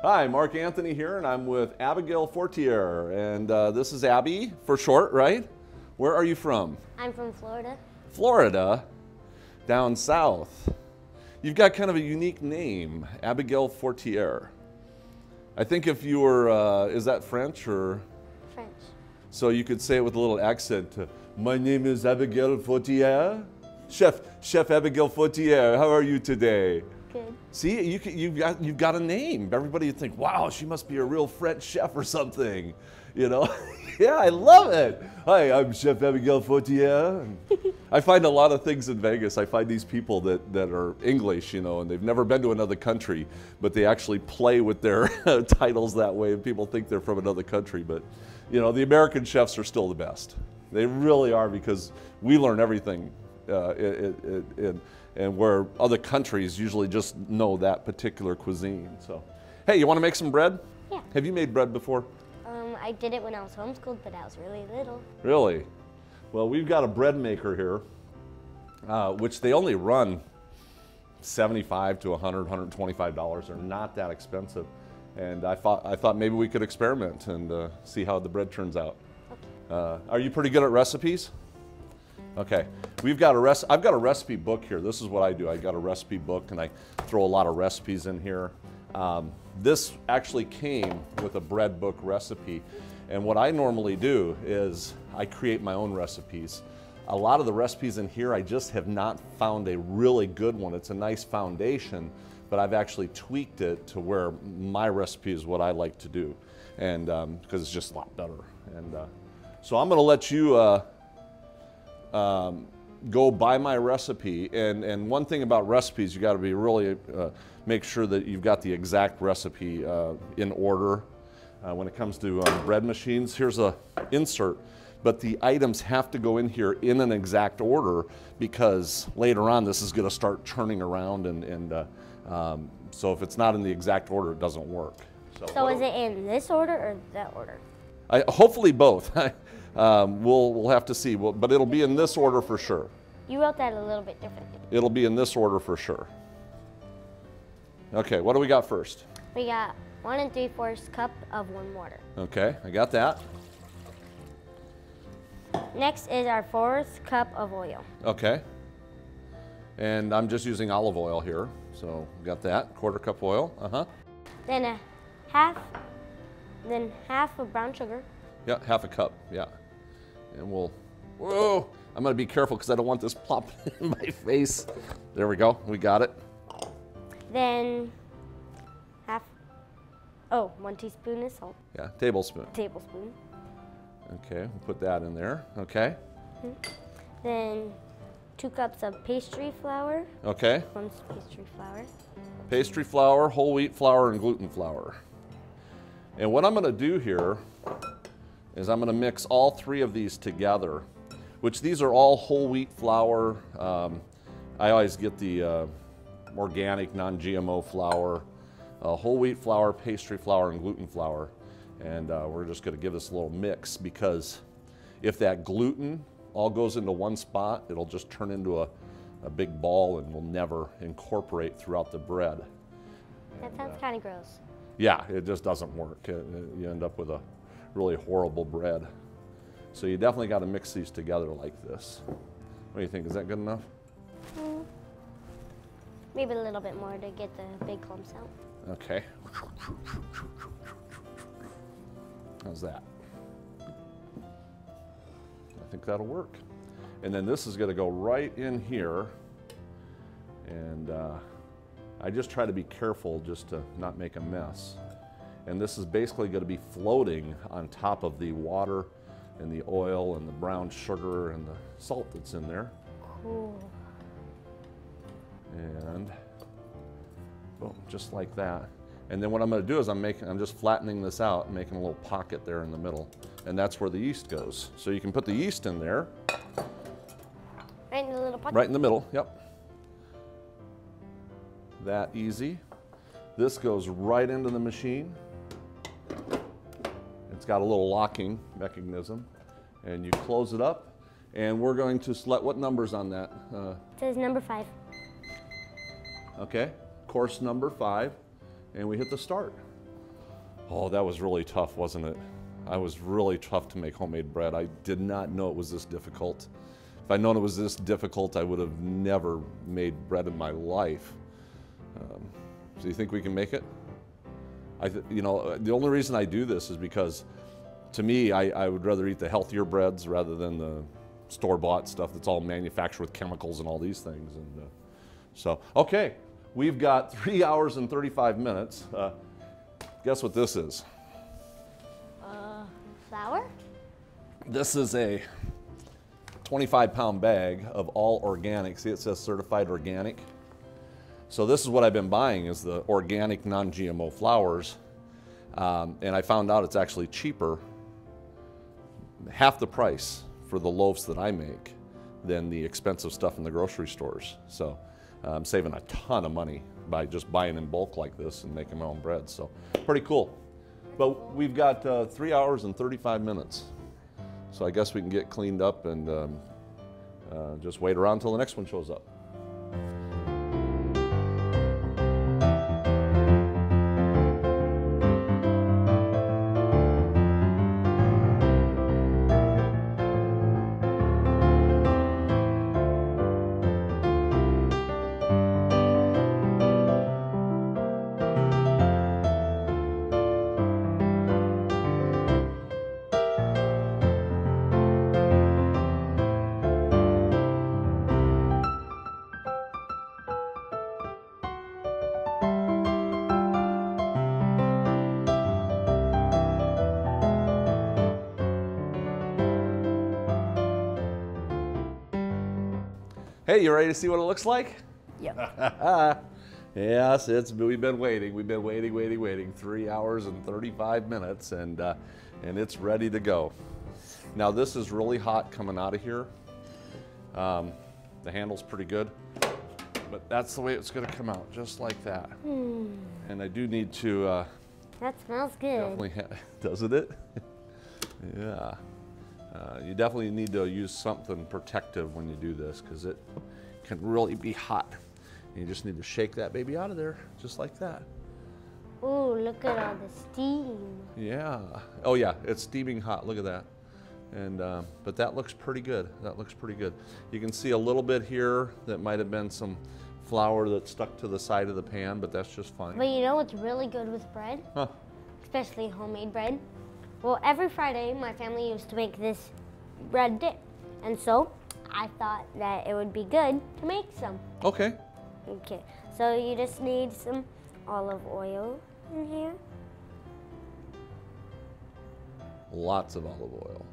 Hi, Mark Anthony here, and I'm with Abigail Fortier, and this is Abby for short, right? Where are you from? I'm from Florida. Florida, down south. You've got kind of a unique name, Abigail Fortier. I think if you were, is that French or? French. So you could say it with a little accent. My name is Abigail Fortier. Chef Abigail Fortier, how are you today? Good. See, you've got a name. Everybody would think, wow, she must be a real French chef or something, you know? Yeah, I love it. Hi, I'm Chef Abigail Fortier. I find a lot of things in Vegas. I find these people that are English, you know, and they've never been to another country, but they actually play with their titles that way, and people think they're from another country. But, you know, the American chefs are still the best. They really are, because we learn everything and where other countries usually just know that particular cuisine. So, hey, you want to make some bread? Yeah. Have you made bread before? I did it when I was homeschooled, but I was really little. Really? Well, we've got a bread maker here, which they only run $75 to $100, $125. They're not that expensive. And I thought maybe we could experiment and see how the bread turns out. Okay. Are you pretty good at recipes? Okay, I've got a recipe book here. This is what I do. I got a recipe book and I throw a lot of recipes in here. This actually came with a bread book recipe. And what I normally do is I create my own recipes. A lot of the recipes in here, I just have not found a really good one. It's a nice foundation, but I've actually tweaked it to where my recipe is what I like to do. And because it's just a lot better. And so I'm gonna let you go by my recipe, and one thing about recipes, you got to be really make sure that you've got the exact recipe in order. When it comes to bread machines, here's a insert, but the items have to go in here in an exact order, because later on this is going to start churning around, and so if it's not in the exact order, it doesn't work. So is it in this order or that order? Hopefully both. We'll have to see, but it'll be in this order for sure. You wrote that a little bit differently. It'll be in this order for sure. Okay, what do we got first? We got 1 3/4 cup of warm water. Okay, I got that. Next is our 4th cup of oil. Okay. And I'm just using olive oil here, so got that. 1/4 cup oil. Then half of brown sugar. Yeah, 1/2 cup. Yeah. And whoa! I'm gonna be careful because I don't want this plopping in my face. There we go. We got it. Then 1 teaspoon is salt. Yeah, tablespoon. Tablespoon. Okay, we'll put that in there. Okay. Then 2 cups of pastry flour. Okay. 1 pastry flour. Pastry flour, whole wheat flour, and gluten flour. And what I'm gonna do here is I'm gonna mix all 3 of these together, which these are all whole wheat flour. I always get the organic, non-GMO flour, whole wheat flour, pastry flour, and gluten flour. And we're just gonna give this a little mix, because if that gluten all goes into one spot, it'll just turn into a big ball and will never incorporate throughout the bread. That sounds kind of gross. Yeah, it just doesn't work. You end up with a really horrible bread. So you definitely got to mix these together like this. What do you think? Is that good enough? Maybe a little bit more to get the big clumps out. Okay. How's that? I think that'll work. And then this is going to go right in here. And I just try to be careful just to not make a mess. And this is basically going to be floating on top of the water and the oil and the brown sugar and the salt that's in there. Cool. And boom, just like that. And then what I'm going to do is I'm just flattening this out and making a little pocket there in the middle. And that's where the yeast goes. So you can put the yeast in there. Right in the little pocket? Right in the middle, yep. That easy. This goes right into the machine. It's got a little locking mechanism, and you close it up, and we're going to select what number's on that. It says number 5. Okay, course number 5, and we hit the start. Oh, that was really tough, wasn't it? I was really tough to make homemade bread. I did not know it was this difficult. If I'd known it was this difficult, I would have never made bread in my life. So you think we can make it? You know, the only reason I do this is because, to me, I would rather eat the healthier breads rather than the store-bought stuff that's all manufactured with chemicals and all these things. And so, okay, we've got 3 hours and 35 minutes. Guess what this is? Flour? This is a 25-pound bag of all organic. See, it says certified organic. So this is what I've been buying, is the organic non-GMO flours. And I found out it's actually cheaper, half the price for the loaves that I make than the expensive stuff in the grocery stores. So I'm saving a ton of money by just buying in bulk like this and making my own bread. So pretty cool. But we've got 3 hours and 35 minutes. So I guess we can get cleaned up and just wait around until the next one shows up. Hey, you ready to see what it looks like? Yep. Yes, we've been waiting. We've been waiting. 3 hours and 35 minutes, and it's ready to go. Now this is really hot coming out of here. The handle's pretty good, but that's the way it's going to come out, just like that. And I do need to. That smells good. Definitely doesn't it? Yeah. You definitely need to use something protective when you do this, because it can really be hot. And you just need to shake that baby out of there, just like that. Ooh, look at all the steam. Yeah. Oh yeah, it's steaming hot. Look at that. And but that looks pretty good. That looks pretty good. You can see a little bit here that might have been some flour that stuck to the side of the pan, but that's just fine. But you know what's really good with bread? Huh. Especially homemade bread? Well, every Friday, my family used to make this bread dip. And so, I thought that it would be good to make some. Okay. Okay, so you just need some olive oil in here. Lots of olive oil.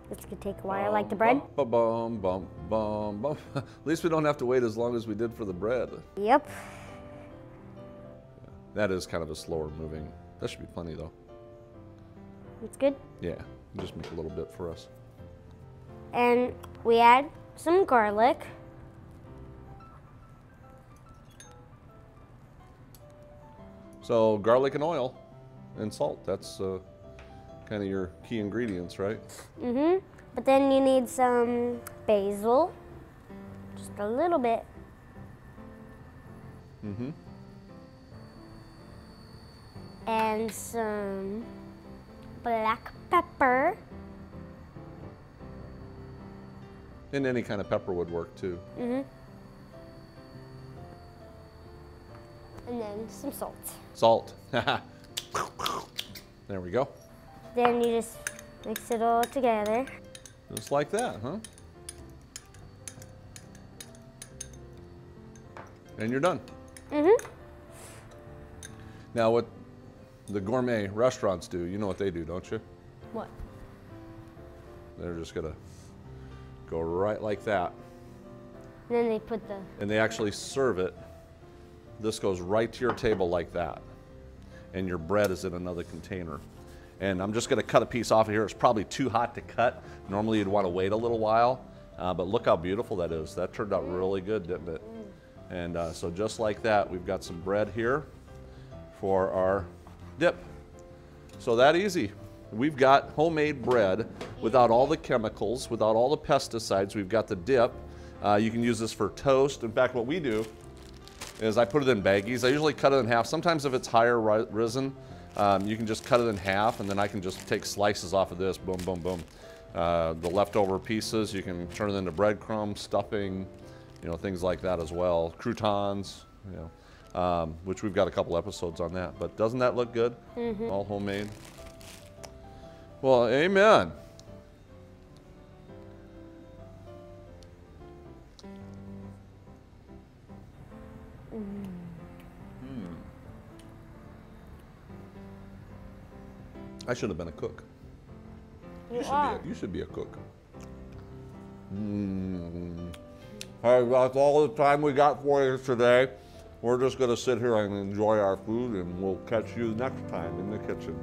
This could take a while, like the bread. Bum, bum, bum, bum. At least we don't have to wait as long as we did for the bread. Yep. That is kind of a slower moving. That should be plenty though. It's good. Yeah, just make a little bit for us. And we add some garlic. So garlic and oil and salt, that's kind of your key ingredients, right? But then you need some basil, just a little bit. And some black pepper. And any kind of pepper would work too. And then some salt. Salt. There we go. Then you just mix it all together. Just like that, huh? And you're done. Now what the gourmet restaurants do, you know what they do, don't you? What? They're just gonna go right like that. And then they put the... And they actually serve it. This goes right to your table like that. And your bread is in another container. And I'm just gonna cut a piece off of here. It's probably too hot to cut. Normally you'd wanna wait a little while, but look how beautiful that is. That turned out really good, didn't it? And so just like that, we've got some bread here for our dip. So that easy. We've got homemade bread without all the chemicals, without all the pesticides. We've got the dip. You can use this for toast. In fact, what we do is I put it in baggies. I usually cut it in half. Sometimes if it's higher risen, you can just cut it in half, and then I can just take slices off of this, boom, boom, boom. The leftover pieces, you can turn it into breadcrumbs, stuffing, you know, things like that as well. Croutons, you know, which we've got a couple episodes on that. But doesn't that look good? Mm-hmm. All homemade. Well, amen. I should have been a cook. You should be a cook. Hey, that's all the time we got for you today. We're just going to sit here and enjoy our food, and we'll catch you next time in the kitchen.